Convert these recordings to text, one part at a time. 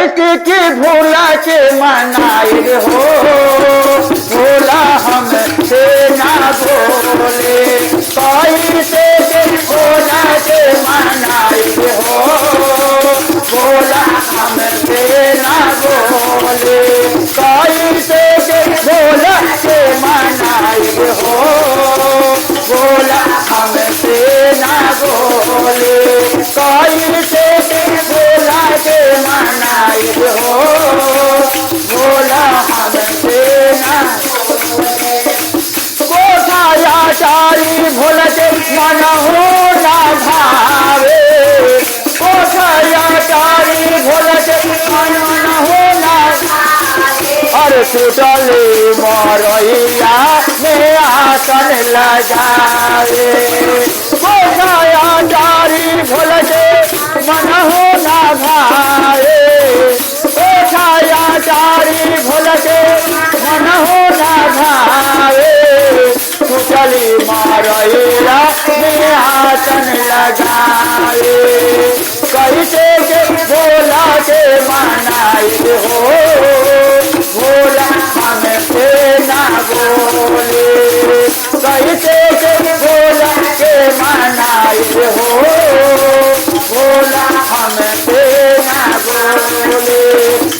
कैसे के भोला के मनाई हो, भोला हमसे ना बोले। कैसे के भोला के मनाई हो, भोला हमसे ना बोले। कैसे के भोला के मनाई हो, भोला हमसे ना बोले। कैसे के भोला के मनाई हो, भोला हमसे ना कोठाया चारी भोला के मन हो ना भावे। कोठाया चारी भोला के मन हो ना, अरे टूटले मरैया में आसन लगावे। कोठाया चारी भोला के मन हो ना भावे। कोठाया चारी भोला के मन हो ना भावे। टूटली मरैया में आसन लगावे। कैसे के भोला के मनाई हो, भोला हमसे ना बोले। कैसे के भोला के मनाई हो, भोला हमसे ना बोले।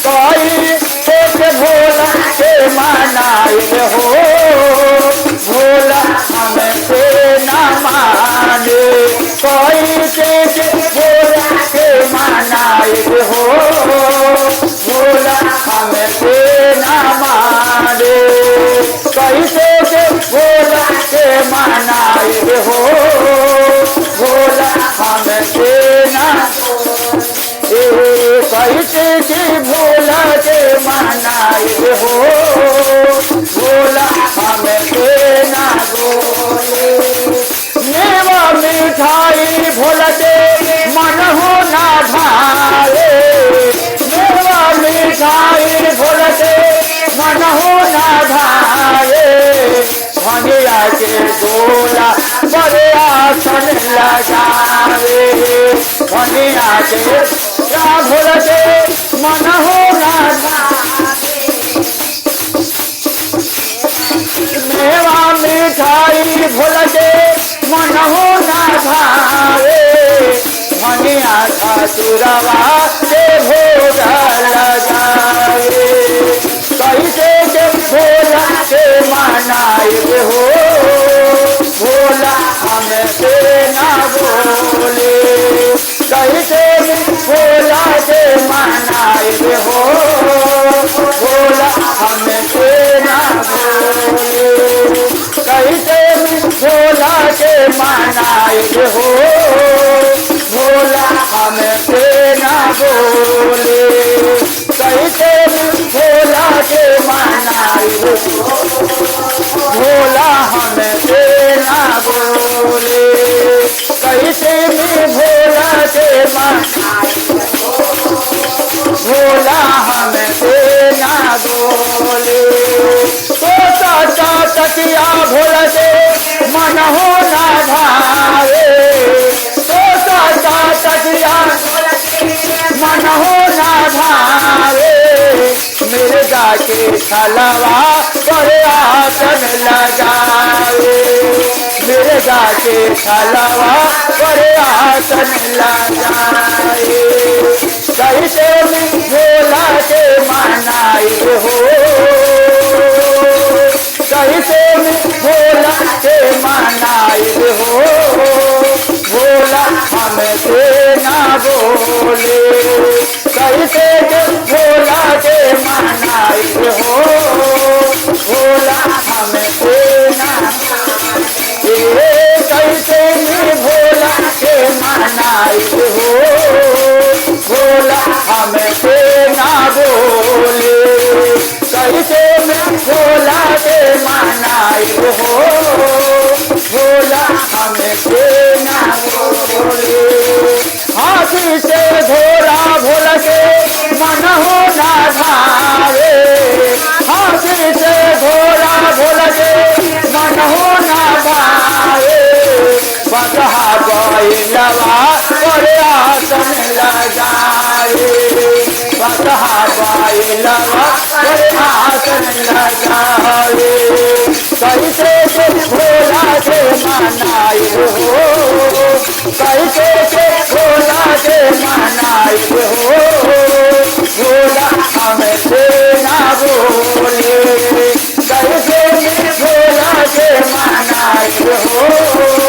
कैसे के भोला के मनाई हो, भोला हमसे ना माने। कैसे के भोला के मनाई हो, भोला हमसे ना माने। कैसे के भोला के मनाई हो, भोला हमसे ना, कैसे के भोला के मनाई हो, भोला हमसे ना बोले। मेवा मिठाई भोला के मन हो ना भावे। मेवा मिठाई भोला के मन हो ना भावे। भंगिया के गोला बड़े आसन लगावे। भंगिया के भोला के मन हो ना भावे। मेवा मिठाई भोला के मन हो ना भावे। भंगिया खासुरवा से भोग लगावे। कैसे के भोला के मनाई हो, भोला हमसे ना बोले। कैसे भोला के मनाई हो, भोला हमसे ना बोले। कैसे भोला के मनाई हो, भोला हमसे ना बोले। कैसे भोला के मनाई हो, भोला हमसे ना बोले। कैसे भोला के मनाई हो, भोला हमसे ना बोले। तो तकिया भोला के मन हो ना भावे। तो तकिया मन हो ना भावे। मिर्गा के छलवा पर आसन लगावे। मिर्गा के छलवा पर आसन लगावे। कैसे भोला के मनाई हो, कैसे भोला के मनाई हो, भोला हमसे ना बोले। कैसे भोला के मनाई हो, भोला हमसे ना, कैसे भोला के मनाई हो, भोला हमसे ना बोले। कैसे भोला के मनाई हो, भोला हमसे ना बोले। हाथी से घोड़ा भोला के मन हो ना भावे। हाथी से घोड़ा भोला के मन हो ना भावे। बसहा बैलवा पर आसन लगाए। बसहा लगा पर आसन लगावे कैसे के भोला के मनाई हो कैसे के भोला के मनाई हो भोला हमसे ना बोले कैसे के भोला के मनाई हो